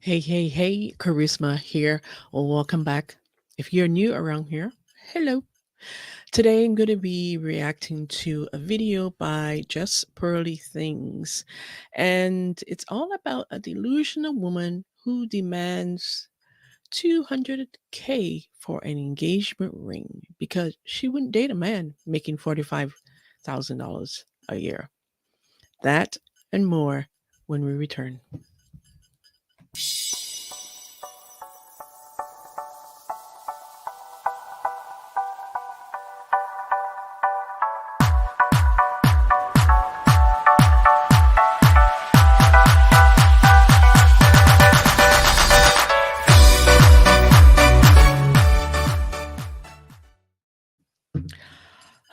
Hey, Charisma here. Welcome back. If you're new around here, hello. Today I'm going to be reacting to a video by Just Pearly Things. And it's all about a delusional woman who demands 200K for an engagement ring because she wouldn't date a man making $45,000 a year. That and more when we return.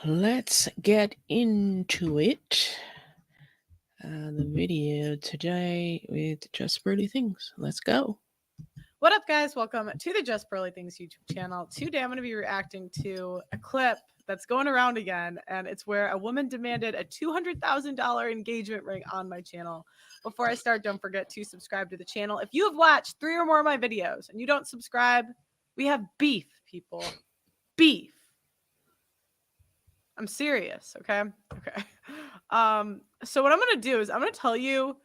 Let's get into it. The video today with Just Pretty Things. Let's go. What up, guys? Welcome to the Just Burly Things YouTube channel. Today, I'm going to be reacting to a clip that's going around again, and it's where a woman demanded a $200,000 engagement ring on my channel. Before I start, don't forget to subscribe to the channel. If you have watched 3 or more of my videos and you don't subscribe, we have beef, people. Beef. I'm serious, okay? Okay. So what I'm going to do is I'm going to tell you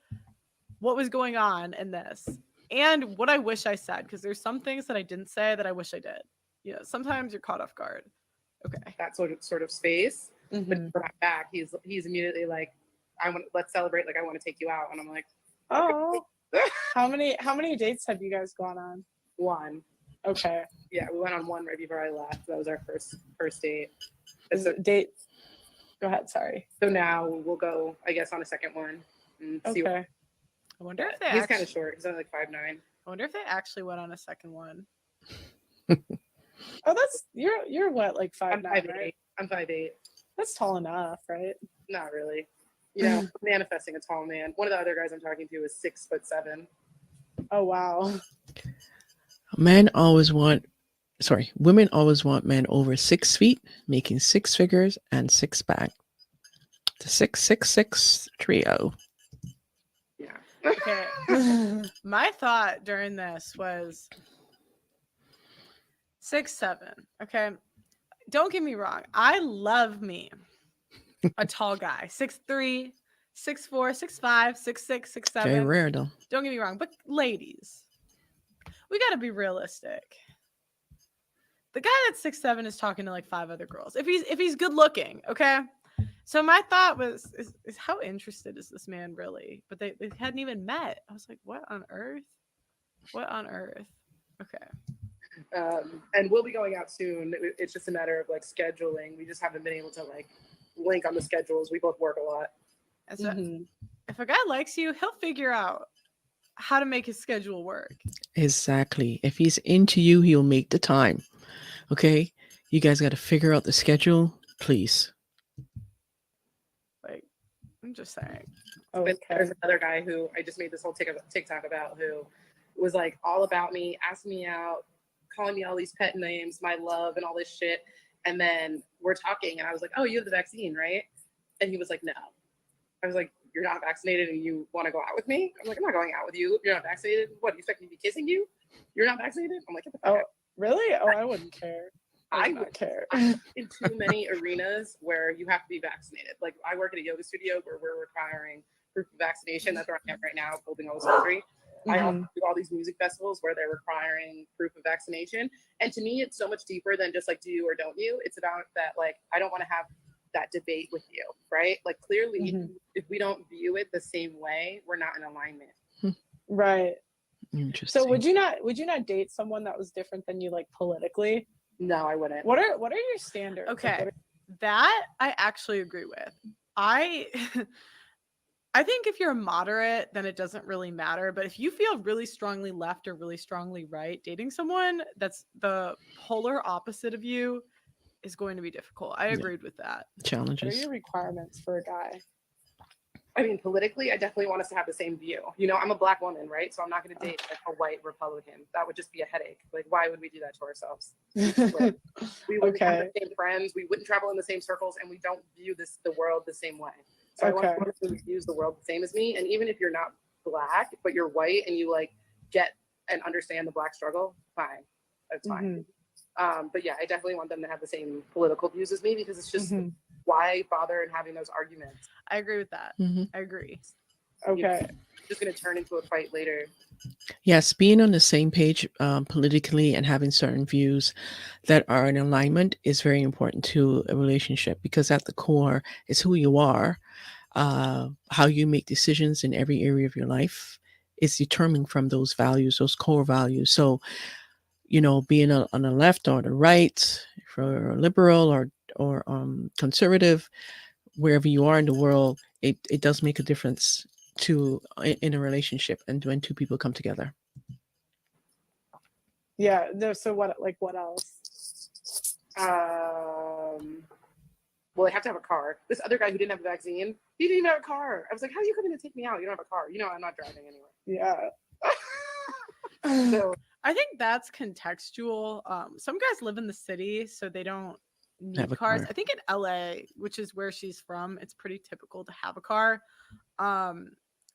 what was going on in this. And what I wish I said, because there's some things that I didn't say that I wish I did. You know, sometimes you're caught off guard. Okay. That sort of space. Mm-hmm. But for my back, he's immediately like, let's celebrate, like I want to take you out. And I'm like, oh. How many dates have you guys gone on? One. Okay. Yeah, we went on one right before I left. That was our first date. Date. Go ahead, sorry. So now we'll go, I guess, on a second one and see. Okay. I wonder if he's kind of short. He's only like 5'9". I wonder if they actually went on a second one. Oh, that's you're what, like 5'9", right? I'm 5'8". That's tall enough, right? Not really. You know, manifesting a tall man. One of the other guys I'm talking to is 6'7". Oh wow. Women always want men over 6 feet, making 6 figures and 6-pack. The 666 trio. Yeah. Okay. My thought during this was 6'7". Okay. Don't get me wrong. I love me a tall guy. 6'3", 6'4", 6'5", 6'6", 6'7". Very rare though. Don't get me wrong. But ladies, we gotta be realistic. The guy that's 6'7" is talking to like 5 other girls. If he's good looking, okay? So my thought was, is how interested is this man really? But they hadn't even met. I was like, what on earth? What on earth? Okay. And we'll be going out soon. It's just a matter of like scheduling. We just haven't been able to like link on the schedules. We both work a lot. And so if a guy likes you, he'll figure out how to make his schedule work. Exactly. If he's into you, he'll make the time. Okay? You guys got to figure out the schedule, please. Like, I'm just saying. Okay. There's another guy who I just made this whole TikTok about, who was like all about me, asking me out, calling me all these pet names, my love and all this shit. And then we're talking and I was like, oh, you have the vaccine, right? And he was like, no. I was like, you're not vaccinated and you want to go out with me? I'm like, I'm not going out with you. You're not vaccinated. What, do you expect me to be kissing you? You're not vaccinated? I'm like, get the fuck out. Really? Oh, I wouldn't care. I would care. I'm in too many arenas where you have to be vaccinated. Like I work at a yoga studio where we're requiring proof of vaccination. That's where I am right now, holding all the surgery. I also do all these music festivals where they're requiring proof of vaccination. And to me, it's so much deeper than just like, do you or don't you? It's about that, like, I don't want to have that debate with you, right? Like clearly, if we don't view it the same way, we're not in alignment. Right. Interesting. So would you not date someone that was different than you, like politically? No, I wouldn't. What are your standards? Okay, that I actually agree with. I think if you're moderate, then it doesn't really matter. But if you feel really strongly left or really strongly right, dating someone that's the polar opposite of you is going to be difficult. I agreed with that. Challenges. What are your requirements for a guy? I mean, politically, I definitely want us to have the same view. You know, I'm a black woman, right? So I'm not going to date like a white Republican. That would just be a headache. Like, why would we do that to ourselves? Like, we wouldn't have the same friends. We wouldn't travel in the same circles, and we don't view the world the same way. So I want someone who views the world the same as me. And even if you're not black, but you're white and you like get and understand the Black struggle, fine, that's fine. But yeah, I definitely want them to have the same political views as me, because it's just why bother in having those arguments? I agree with that. Mm-hmm. I agree. Okay. Just going to turn into a fight later. Yes, being on the same page politically and having certain views that are in alignment is very important to a relationship, because at the core is who you are. How you make decisions in every area of your life is determined from those values, those core values. So, being on the left or the right, for liberal or conservative, wherever you are in the world, it does make a difference in a relationship and when two people come together. Yeah. No, so what else? Well, I have to have a car. This other guy who didn't have a vaccine, he didn't even have a car. I was like, how are you coming to take me out? You don't have a car. I'm not driving anyway. Yeah. So I think that's contextual. Some guys live in the city, so they don't need Have a cars. car. I think in LA, which is where she's from, it's pretty typical to have a car.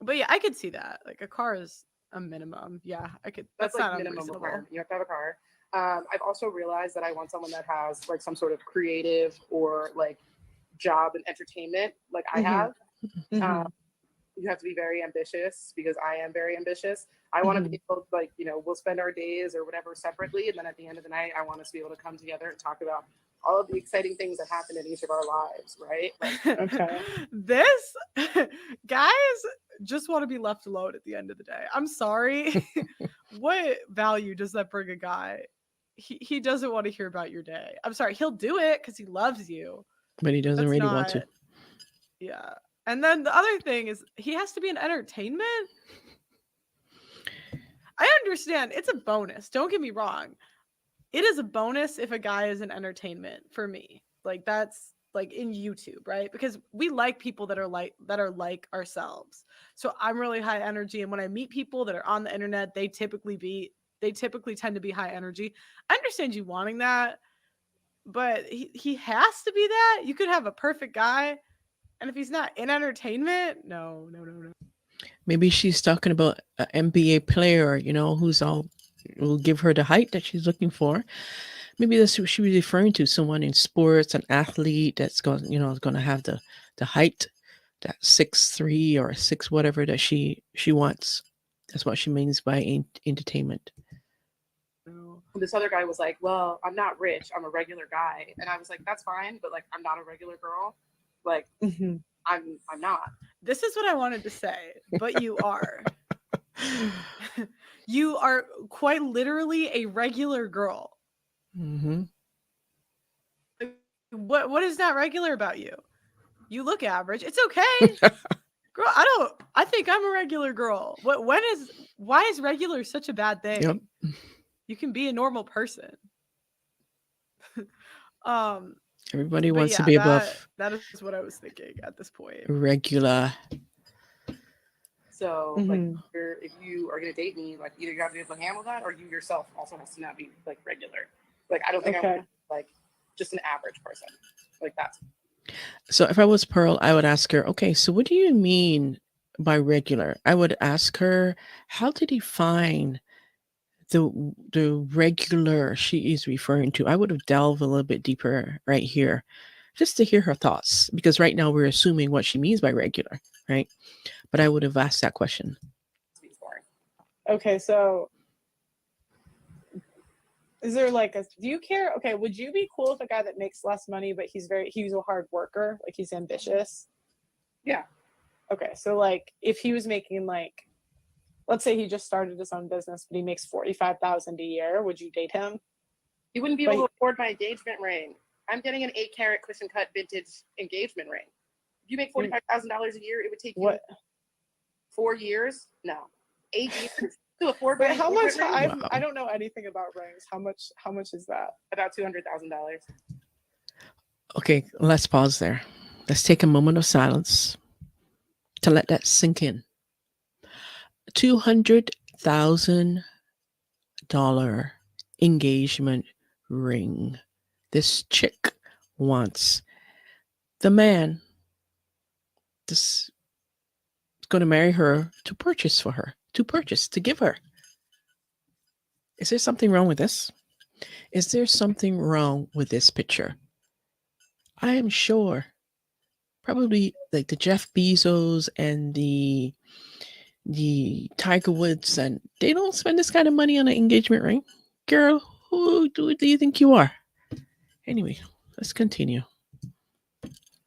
But yeah, I could see that. Like, a car is a minimum. Yeah, I could. that's That's like not minimum unreasonable. requirement. You have to have a car. I've also realized that I want someone that has like some sort of creative or like job and entertainment like I have. You have to be very ambitious, because I am very ambitious. I want to be able to, like, we'll spend our days or whatever separately, and then at the end of the night, I want us to be able to come together and talk about all of the exciting things that happen in each of our lives, right? Like, Okay. This guys just want to be left alone at the end of the day. I'm sorry. What value does that bring a guy? He doesn't want to hear about your day. I'm sorry. He'll do it because he loves you. But he doesn't That's really not, want to. Yeah. And then the other thing is, he has to be in entertainment. I understand it's a bonus. Don't get me wrong. It is a bonus if a guy is in entertainment for me. Like, that's like in YouTube, right? Because we like people that are like ourselves. So I'm really high energy, and when I meet people that are on the internet, they typically tend to be high energy. I understand you wanting that, but he has to be that. You could have a perfect guy, and if he's not in entertainment, no. Maybe she's talking about an NBA player, who's all will give her the height that she's looking for. Maybe that's what she was referring to, someone in sports, an athlete that's going to have the height, that 6'3" or 6 whatever that she wants. That's what she means by entertainment. this other guy was like, well, I'm not rich, I'm a regular guy. And I was like, that's fine, but like, I'm not a regular girl. Like, I'm not. This is what I wanted to say, but you are. You are quite literally a regular girl. Mm-hmm. What is not regular about you? You look average. It's okay. Girl, I think I'm a regular girl. Why is regular such a bad thing? Yep. You can be a normal person. Everybody But wants to yeah, be above that is what I was thinking at this point. regular. So like, if you are gonna date me, like, either you have to be able to handle that, or you yourself also has to not be like regular. Like, I don't think I'm like just an average person. Like, that's So if I was Pearl, I would ask her, okay, so what do you mean by regular? I would ask her, how to define the regular she is referring to. I would have delved a little bit deeper right here, just to hear her thoughts, because right now we're assuming what she means by regular, right? But I would have asked that question. Okay, so is there like do you care? Okay, would you be cool with a guy that makes less money, but he's a hard worker, like he's ambitious? Yeah. Okay, so like if he was making like, let's say he just started his own business, but he makes $45,000 a year, would you date him? He wouldn't be able to afford my engagement ring. I'm getting an 8-carat cushion cut vintage engagement ring. If you make $45,000 a year, it would take you 4 years? No, 8 years to afford. But how much? Wow. I don't know anything about rings. How much is that? About $200,000. Okay, let's pause there. Let's take a moment of silence to let that sink in. $200,000 engagement ring. This chick wants the man this is going to marry her to purchase, to give her. Is there something wrong with this? Is there something wrong with this picture? I am sure probably like the Jeff Bezos and the Tiger Woods, and they don't spend this kind of money on an engagement ring. Girl, who do you think you are? Anyway, let's continue.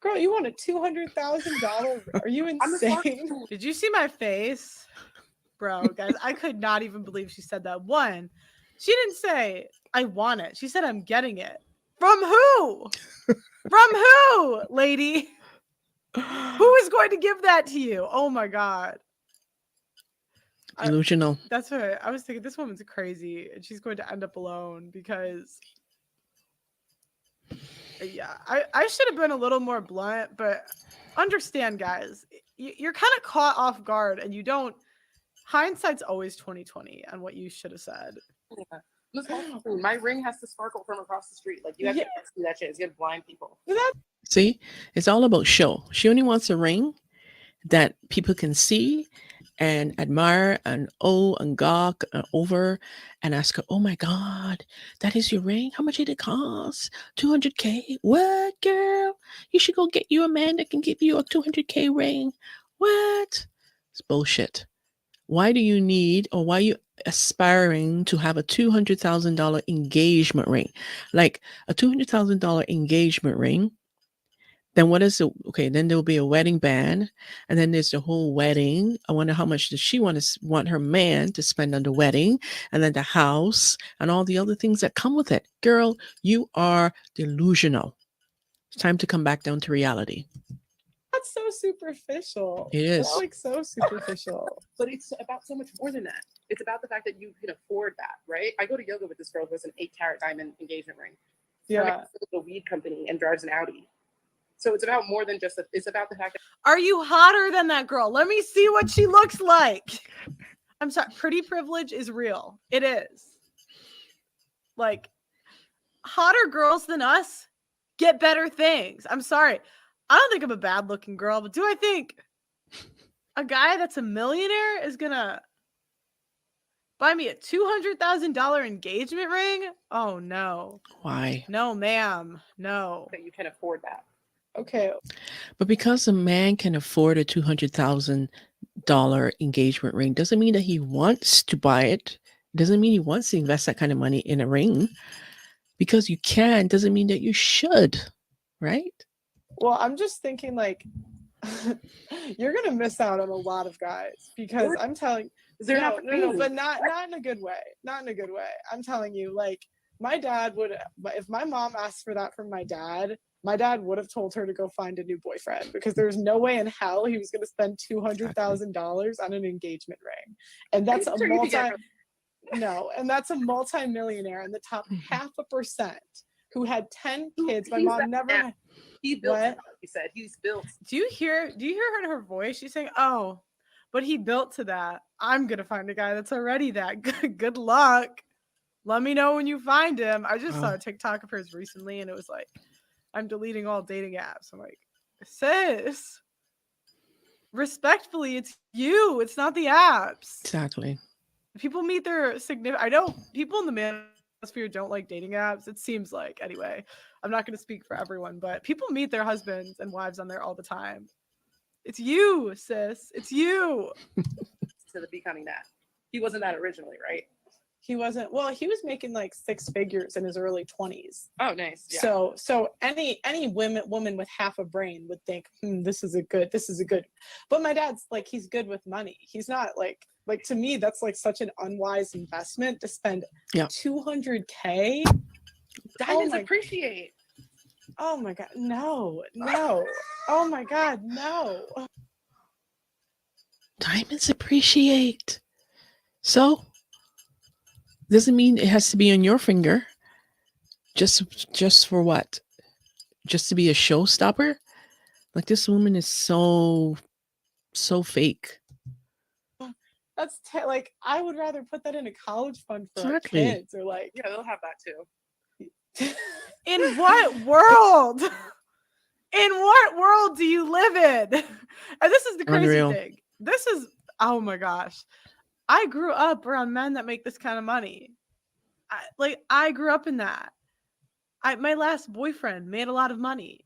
Girl, you want a $200,000? Are you insane? Did you see my face? Bro, guys, I could not even believe she said that. One, she didn't say, I want it. She said, I'm getting it. From who? From who, lady? Who is going to give that to you? Oh my God. Delusional. That's what I was thinking. This woman's crazy and she's going to end up alone because, yeah, I should have been a little more blunt, but understand, guys, you're kind of caught off guard and you don't. Hindsight's always 2020 on what you should have said. Yeah. My ring has to sparkle from across the street. Like, you have to see that shit. It's gonna blind people. See, it's all about show. She only wants a ring that people can see and admire and and gawk over and ask her, oh my God, that is your ring? How much did it cost? 200K? What, girl? You should go get you a man that can give you a 200K ring. What? It's bullshit. Why do you need, or why are you aspiring to have a $200,000 engagement ring? Like a $200,000 engagement ring. Then what is it? Okay, then there'll be a wedding band, and then there's the whole wedding. I wonder how much does she want her man to spend on the wedding, and then the house, and all the other things that come with it. Girl, you are delusional. It's time to come back down to reality. That's so superficial. It is. That's like so superficial. But it's about so much more than that. It's about the fact that you can afford that, right? I go to yoga with this girl who has an 8-carat diamond engagement ring. Yeah. A weed company and drives an Audi. So it's about more than just it's about the fact that. Are you hotter than that girl? Let me see what she looks like. I'm sorry, pretty privilege is real. It is. Like, hotter girls than us get better things. I'm sorry. I don't think I'm a bad looking girl, but do I think a guy that's a millionaire is gonna buy me a $200,000 engagement ring? Oh no. Why? No, ma'am. No. That you can afford that. Okay. But because a man can afford a $200,000 engagement ring doesn't mean that he wants to buy it. Doesn't mean he wants to invest that kind of money in a ring. Because you can doesn't mean that you should, right? Well, I'm just thinking like you're gonna miss out on a lot of guys because I'm telling no, but not in a good way. Not in a good way. I'm telling you, like my dad would, if my mom asked for that from my dad would have told her to go find a new boyfriend because there's no way in hell he was going to spend $200,000 on an engagement ring, and that's that's a multi-millionaire in the top 0.5% who had 10 kids. My mom never. He built it, he said. He's built. Do you hear her in her voice? She's saying, oh, but he built to that. I'm going to find a guy that's already that. Good luck. Let me know when you find him. I just saw a TikTok of hers recently, and it was like, I'm deleting all dating apps. I'm like, sis, respectfully, it's you. It's not the apps. Exactly. People meet their significant. I know people in the manosphere don't like dating apps. It seems like, anyway. I'm not going to speak for everyone, but people meet their husbands and wives on there all the time. It's you, sis. It's you. To becoming that. He wasn't that originally, right? He wasn't. Well, he was making like 6 figures in his early 20s. Oh, nice. Yeah. So any woman with half a brain would think, this is a good. But my dad's like, he's good with money. He's not like to me, that's like such an unwise investment to spend $200K. Diamonds appreciate. Oh my God, no. Oh my God, no. Diamonds appreciate. So doesn't mean it has to be on your finger. Just for what? Just to be a showstopper? Like, this woman is so fake. That's like, I would rather put that in a college fund for our Exactly. kids, or like, Yeah, they'll have that too. In what world? In what world do you live in? And this is the crazy Unreal. thing. This is, oh my gosh. I grew up around men that make this kind of money. I grew up in that. My last boyfriend made a lot of money.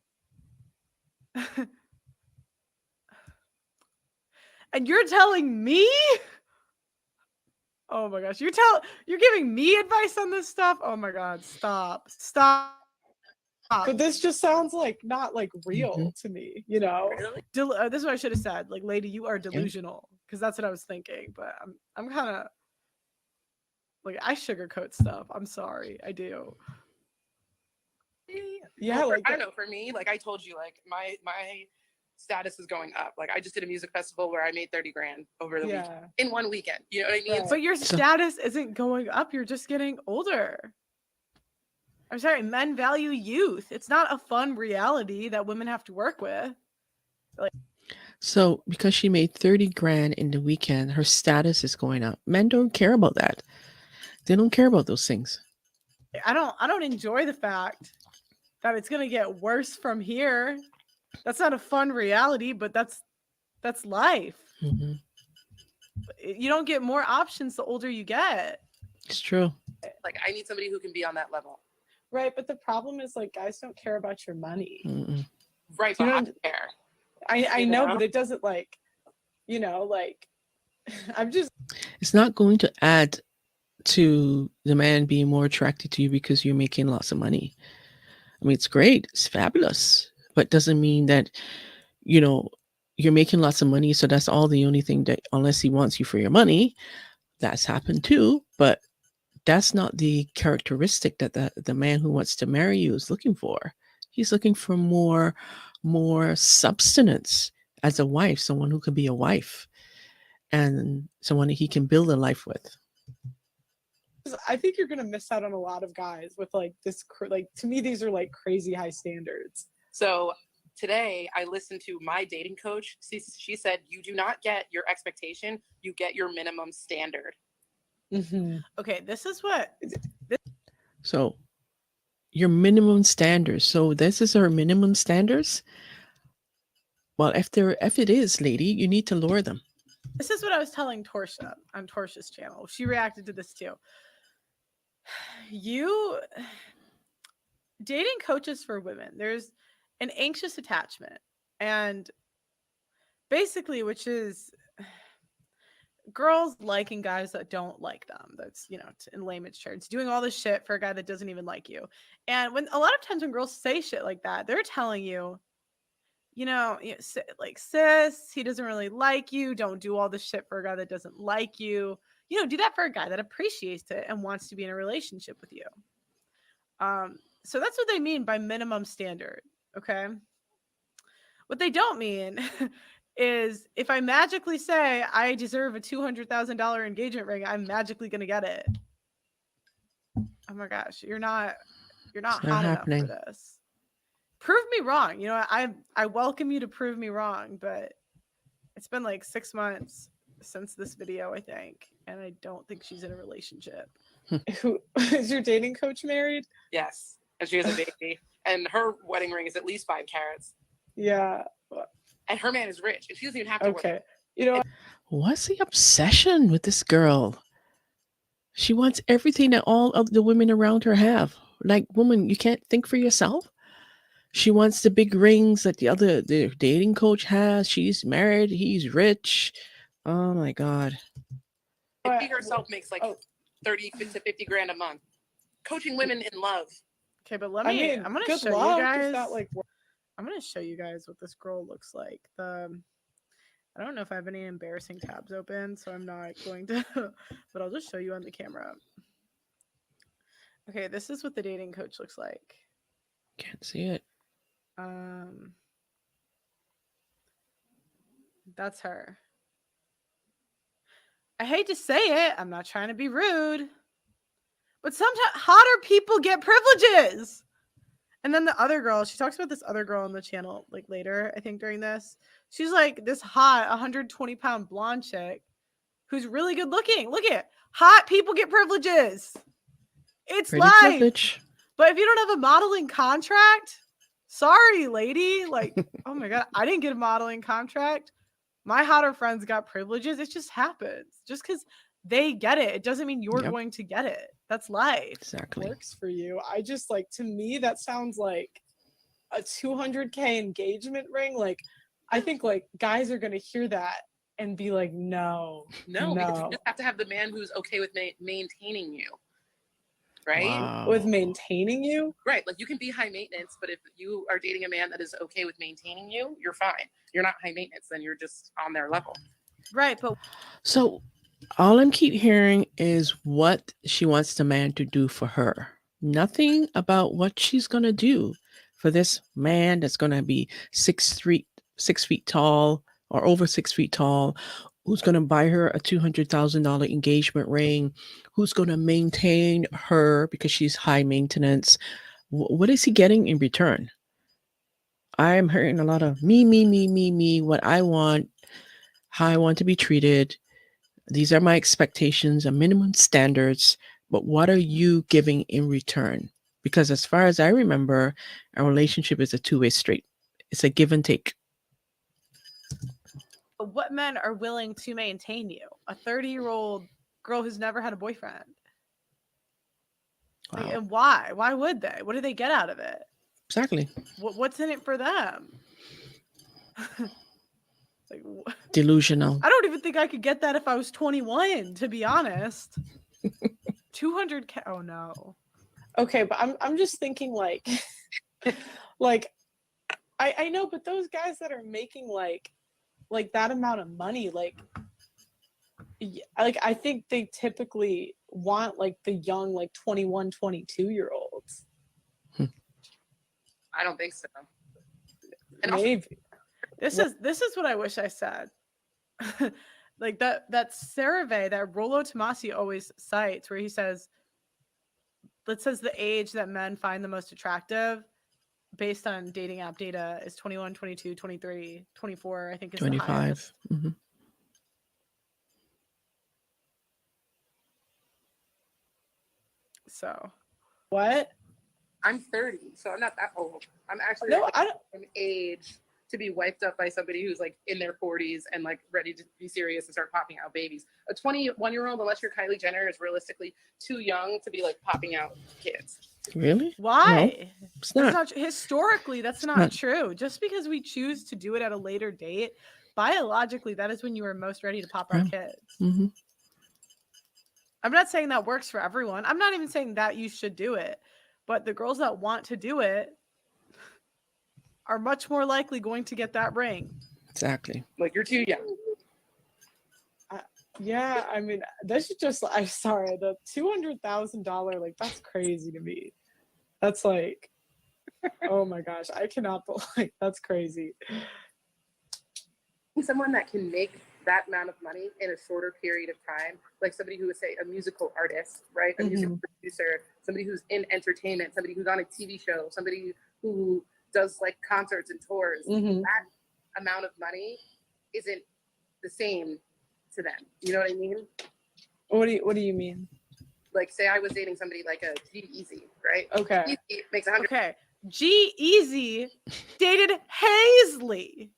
And you're telling me? Oh my gosh, you're giving me advice on this stuff? Oh my god, stop. But this just sounds like not like real Mm-hmm. to me, you know. Really? This is what I should have said. Like, lady, you are delusional, because that's what I was thinking. But I'm kind of like, I sugarcoat stuff. I'm sorry, I do. Yeah, like I don't know. For me, like I told you, like my status is going up. Like I just did a music festival where I made 30 grand over the weekend in one weekend. You know what I mean? Right. But your status isn't going up. You're just getting older. I'm sorry, men value youth. It's not a fun reality that women have to work with. So because she made 30 grand in the weekend, her status is going up. Men don't care about that. They don't care about those things. I don't enjoy the fact that it's gonna get worse from here. That's not a fun reality, but that's life. Mm-hmm. You don't get more options the older you get. It's true. Like I need somebody who can be on that level. right, but the problem is like guys don't care about your money. Mm-mm. Right, You but know, I don't care. I know, but it doesn't like, you know, like I'm just It's not going to add to the man being more attracted to you because you're making lots of money. I mean, it's great. It's fabulous. But doesn't mean that, you know, you're making lots of money. So that's all the only thing that, unless he wants you for your money, that's happened too. But that's not the characteristic that the man who wants to marry you is looking for. He's looking for more substance as a wife, someone who can be a wife and someone that he can build a life with. I think you're gonna miss out on a lot of guys with like this. Like to me, these are like crazy high standards. So today I listened to my dating coach. She said, you do not get your expectation, you get your minimum standard. Mm-hmm. Okay, this is what. So your minimum standards. So this is our minimum standards. Well, if it is, lady, you need to lower them. This is what I was telling Torsha on Torsha's channel. She reacted to this too. You dating coaches for women, there's an anxious attachment, and basically, which is girls liking guys that don't like them. That's, you know, in layman's terms, doing all this shit for a guy that doesn't even like you. And when a lot of times when girls say shit like that, they're telling you, like, sis, he doesn't really like you. Don't do all this shit for a guy that doesn't like you. Do that for a guy that appreciates it and wants to be in a relationship with you. So that's what they mean by minimum standard. Okay. What they don't mean is if I magically say I deserve a $200,000 engagement ring, I'm magically going to get it. Oh my gosh. You're not hot happening. enough for this. Prove me wrong. I welcome you to prove me wrong, but it's been like 6 months since this video, I think, and I don't think she's in a relationship. Who is your dating coach married? Yes, and she has a baby, and her wedding ring is at least 5 carats. Yeah, and her man is rich, and she doesn't even have to work. What's the obsession with this girl? She wants everything that all of the women around her have. Like, woman, you can't think for yourself. She wants the big rings that the dating coach has. She's married. He's rich. Oh my God. And she herself makes like 30 to 50 grand a month. Coaching women in love. Okay, but I'm going to show you guys. I'm going to show you guys what this girl looks like. I don't know if I have any embarrassing tabs open, so I'm not going to, but I'll just show you on the camera. Okay, this is what the dating coach looks like. Can't see it. That's her. I hate to say it, I'm not trying to be rude, but sometimes hotter people get privileges. And then the other girl, she talks about this other girl on the channel like later, I think during this. She's like this hot 120-pound blonde chick who's really good looking. Look at hot people get privileges. It's Pretty life. privilege. But if you don't have a modeling contract, sorry, lady. Like, oh my God, I didn't get a modeling contract. My hotter friends got privileges. It just happens. Just because they get it. It doesn't mean you're Yep. going to get it. That's life. Exactly. Works for you. I just like, to me that sounds like a 200K engagement ring. Like, I think like guys are gonna hear that and be like, no, because you just have to have the man who's okay with maintaining you, right? Wow. With maintaining you, right? Like, you can be high maintenance, but if you are dating a man that is okay with maintaining you, you're fine. You're not high maintenance, then you're just on their level. Right, but So all I'm keep hearing is what she wants the man to do for her. Nothing about what she's gonna do for this man that's gonna be 6 feet tall or over 6 feet tall, who's gonna buy her a $200,000 engagement ring, who's gonna maintain her because she's high maintenance. What is he getting in return? I'm hearing a lot of me, me, me, me, me, what I want, how I want to be treated. These are my expectations and minimum standards, but what are you giving in return? Because as far as I remember, a relationship is a two-way street. It's a give and take. what men are willing to maintain you? A 30-year-old girl who's never had a boyfriend. Wow. Like, and why? Why would they? What do they get out of it? Exactly. What's in it for them? Like, Delusional. I don't even think I could get that if I was 21, to be honest. 200K. Oh no. okay, but I'm just thinking like like I know, but those guys that are making like that amount of money, like I think they typically want like the young, like 21, 22-year-olds. I don't think so. And Maybe. Also, this is what I wish I said. Like that survey that Rollo Tomasi always cites, where he says, that says the age that men find the most attractive based on dating app data is 21, 22, 23, 24, I think is 25. the highest. Mm-hmm. So What? I'm 30, so I'm not that old. I'm actually No, like, I don't. an age to be wiped up by somebody who's like in their 40s and like ready to be serious and start popping out babies. A 21-year-old, unless you're Kylie Jenner, is realistically too young to be like popping out kids. Really? why? No, it's That's not. not historically. That's not, not. true. Just because we choose to do it at a later date, biologically, that is when you are most ready to pop out kids. Mm-hmm. I'm not saying that works for everyone. I'm not even saying that you should do it, but the girls that want to do it are much more likely going to get that ring. Exactly. Like, you're too young. Yeah, I mean, this is just, I'm sorry, the $200,000, like, that's crazy to me. That's like, oh my gosh, I cannot believe, that's crazy. Someone that can make that amount of money in a shorter period of time, like somebody who would say a musical artist, right? A musical producer, somebody who's in entertainment, somebody who's on a TV show, somebody who does like concerts and tours. That amount of money isn't the same to them. You know what I mean? What do you mean? Like, say I was dating somebody like a G-Eazy, right? Okay. G-Eazy makes 100. Okay. G-Eazy dated Hazley.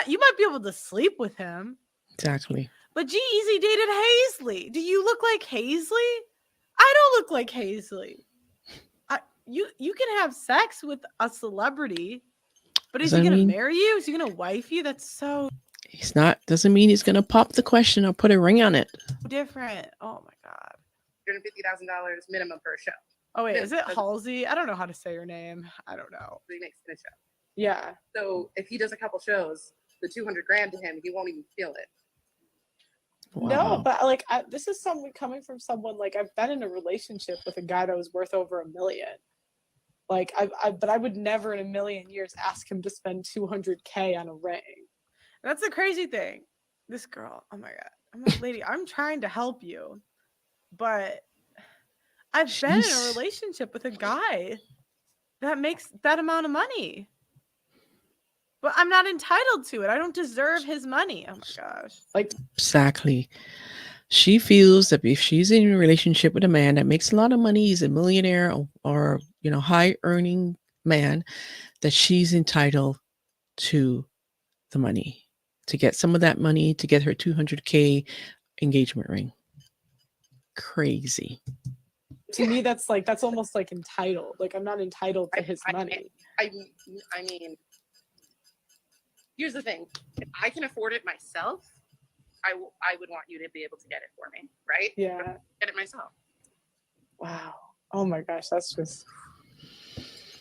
You might be able to sleep with him. Exactly. But G-Eazy dated Hazley. Do you look like Hazley? I don't look like Hazley. You can have sex with a celebrity, but is he going to marry you? Is he going to wife you? That's so... He's not, doesn't mean he's going to pop the question or put a ring on it. different. Oh my God. $150,000 minimum per show. Oh wait, is it Halsey? I don't know how to say her name. I don't know. He makes in a show. Yeah. So if he does a couple shows, the $200,000 to him, he won't even feel it. Wow. No, but like this is someone coming from someone, like, I've been in a relationship with a guy that was worth over $1 million. Like but I would never in a million years ask him to spend $200K on a ring. That's the crazy thing. This girl, oh my God. I'm like, lady, I'm trying to help you, but I've been in a relationship with a guy that makes that amount of money, but I'm not entitled to it. I don't deserve his money. Oh my gosh. Like, exactly. She feels that if she's in a relationship with a man that makes a lot of money, he's a millionaire or high earning man, that she's entitled to the money, to get some of that money, to get her $200K engagement ring. Crazy. To me, that's almost like entitled. Like, I'm not entitled to his money. I mean, here's the thing. If I can afford it myself, I would want you to be able to get it for me, right? Yeah. Get it myself. Wow. Oh my gosh, that's just.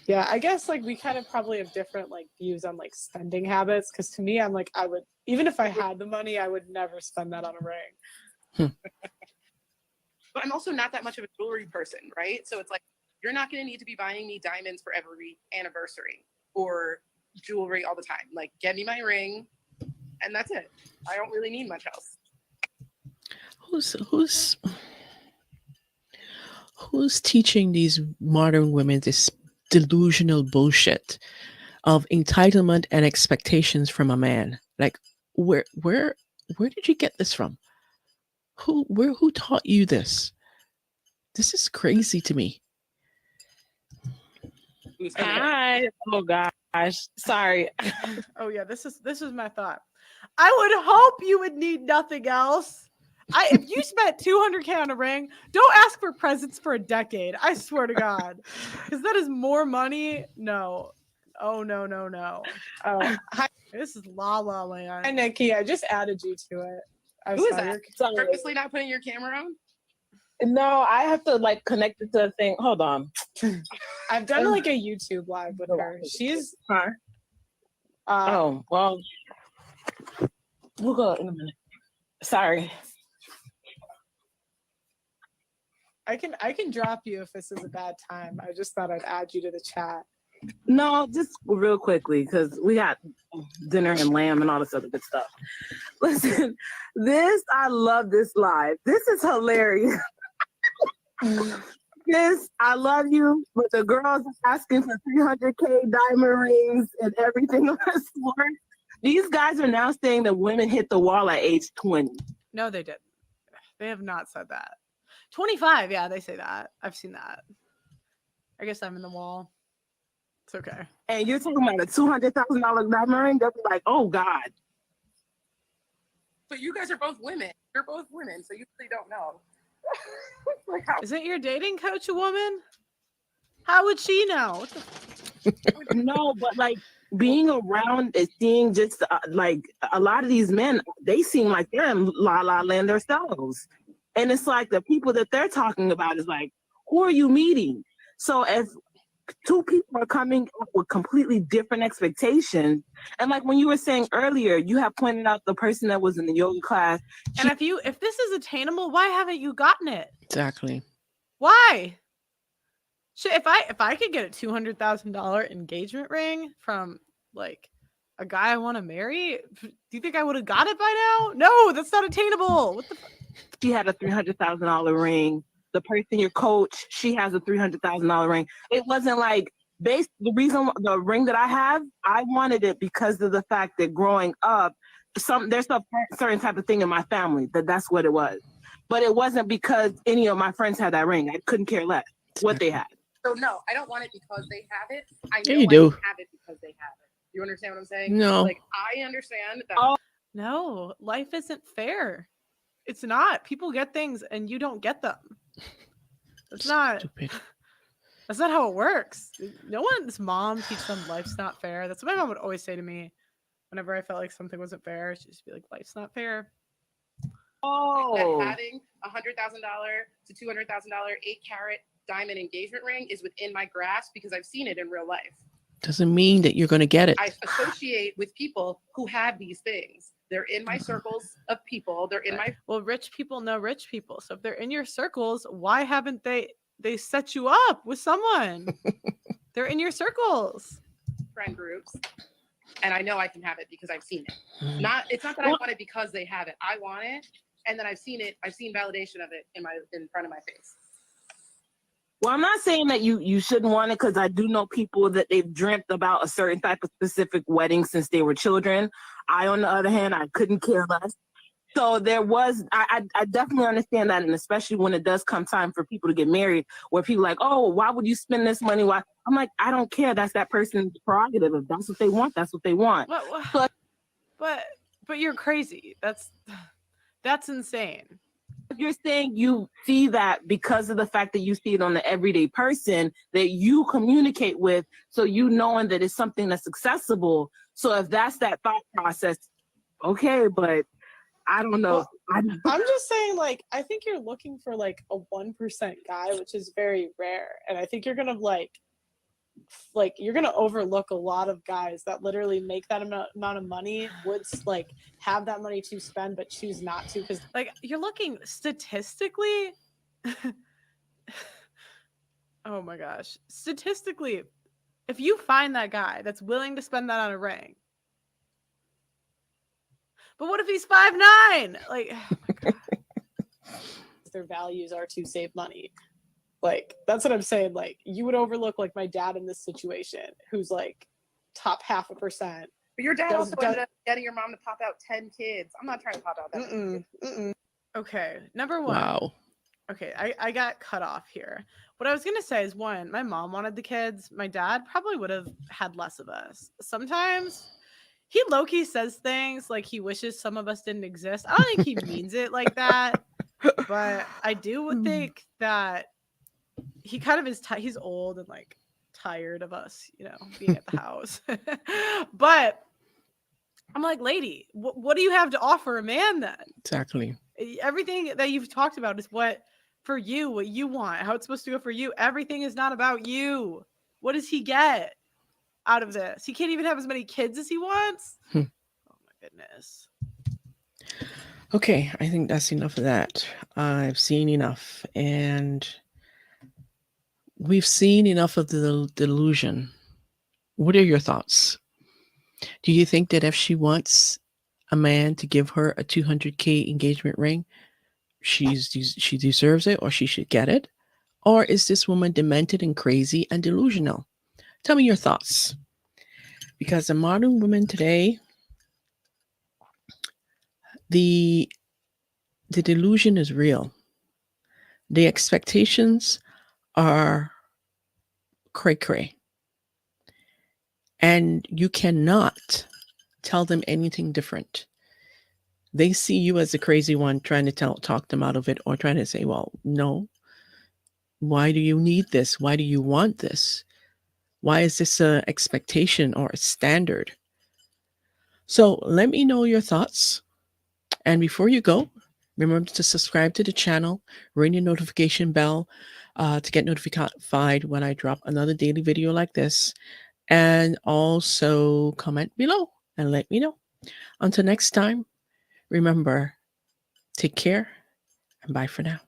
Yeah, I guess like we kind of probably have different like views on like spending habits. Because to me, I'm like, I would, even if I had the money, I would never spend that on a ring. But I'm also not that much of a jewelry person, right? So it's like, you're not going to need to be buying me diamonds for every anniversary or jewelry all the time. Like, get me my ring, and that's it. I don't really need much else. Who's teaching these modern women this delusional bullshit of entitlement and expectations from a man? Like, where did you get this from? Who taught you this? This is crazy to me. Hi. Oh gosh. Sorry. Oh yeah, this is my thought. I would hope you would need nothing else. If you spent 200K on a ring, don't ask for presents for a decade. I swear to God, because that is more money. No, oh no. Oh, hi, This is La La Land. Nikki. I just added you to it. Who is that? Sorry. Purposely not putting your camera on? No, I have to like connect it to the thing. Hold on. I've done like a YouTube live with her. She's Oh, well, we'll go in a minute. Sorry. I can drop you if this is a bad time. I just thought I'd add you to the chat. No, just real quickly, because we got dinner and lamb and all this other good stuff. Listen, I love this live. This is hilarious. I love you, but the girls asking for 300K diamond rings and everything on the floor. These guys are now saying that women hit the wall at age 20. No, they didn't. They have not said that. 25, yeah, they say that. I've seen that. I guess I'm in the wall. It's okay. And you're talking about a $200,000 diamond ring? They'll be like, oh God. But you guys are both women. You're both women, so you really don't know. Like isn't your dating coach a woman? How would she know? No, but like being around and seeing just like a lot of these men, they seem like they're in La La Land themselves. And it's like the people that they're talking about is like, who are you meeting? So if two people are coming up with completely different expectations, and like when you were saying earlier, you have pointed out the person that was in the yoga class. And if this is attainable, why haven't you gotten it? Exactly. Why? Shit, if I could get a $200,000 engagement ring from like a guy I want to marry, do you think I would have got it by now? No, that's not attainable. What the fuck? She had a $300,000 ring. The person, your coach, she has a $300,000 ring. It wasn't like the ring that I have, I wanted it because of the fact that growing up, there's a certain type of thing in my family that's what it was. But it wasn't because any of my friends had that ring. I couldn't care less what they had. So no, I don't want it because they have it. I know Yeah, you I do. have it because they have it. You understand what I'm saying? No. Like I understand that. Oh. No, life isn't fair. It's not. People get things and you don't get them. That's not how it works. No one's mom teach them life's not fair. That's what my mom would always say to me whenever I felt like something wasn't fair. She'd just be like, life's not fair. Oh. That having $100,000 to $200,000 8-carat diamond engagement ring is within my grasp because I've seen it in real life. Doesn't mean that you're going to get it. I associate with people who have these things. They're in my circles of people. They're in my... Well, rich people know rich people. So if they're in your circles, why haven't they set you up with someone? They're in your circles. Friend groups. And I know I can have it because I've seen it. It's not that I want it because they have it. I want it. And then I've seen it. I've seen validation of it in front of my face. Well, I'm not saying that you shouldn't want it because I do know people that they've dreamt about a certain type of specific wedding since they were children. I, on the other hand, I couldn't care less. So I definitely understand that. And especially when it does come time for people to get married, where people are like, oh, why would you spend this money? Why? I'm like, I don't care. That's that person's prerogative. If that's what they want, that's what they want. But you're crazy. That's insane. You're saying you see that because of the fact that you see it on the everyday person that you communicate with, so you knowing that it's something that's accessible. So if that's that thought process, okay, but I don't know. Well, I'm just saying, like, I think you're looking for like a 1% guy, which is very rare, and I think you're gonna like you're gonna overlook a lot of guys that literally make that amount of money, would like have that money to spend but choose not to, because like you're looking statistically. Oh my gosh, statistically, if you find that guy that's willing to spend that on a ring, but what if he's 5'9"? Like, oh my God. Their values are to save money. Like, that's what I'm saying. Like, you would overlook like my dad in this situation, who's like top 0.5%. But your dad also ended up getting your mom to pop out 10 kids. I'm not trying to pop out that many kids. Okay, number one. Wow. Okay, I got cut off here. What I was gonna say is, one, my mom wanted the kids. My dad probably would have had less of us. Sometimes he low-key says things like he wishes some of us didn't exist. I don't think he means it like that, but I do think that he kind of is. He's old and like tired of us, being at the house. But I'm like, lady, what do you have to offer a man then? Exactly. Everything that you've talked about is what you want, how it's supposed to go for you. Everything is not about you. What does he get out of this? He can't even have as many kids as he wants. Oh my goodness. Okay, I think that's enough of that. I've seen enough, and we've seen enough of the delusion. What are your thoughts? Do you think that if she wants a man to give her a $200K engagement ring, she deserves it, or she should get it? Or is this woman demented and crazy and delusional? Tell me your thoughts. Because the modern women today, the delusion is real. The expectations are cray-cray. And you cannot tell them anything different. They see you as the crazy one trying to talk them out of it, or trying to say, well, no. Why do you need this? Why do you want this? Why is this an expectation or a standard? So let me know your thoughts. And before you go, remember to subscribe to the channel, ring your notification bell to get notified when I drop another daily video like this. And also comment below and let me know. Until next time, remember, take care and bye for now.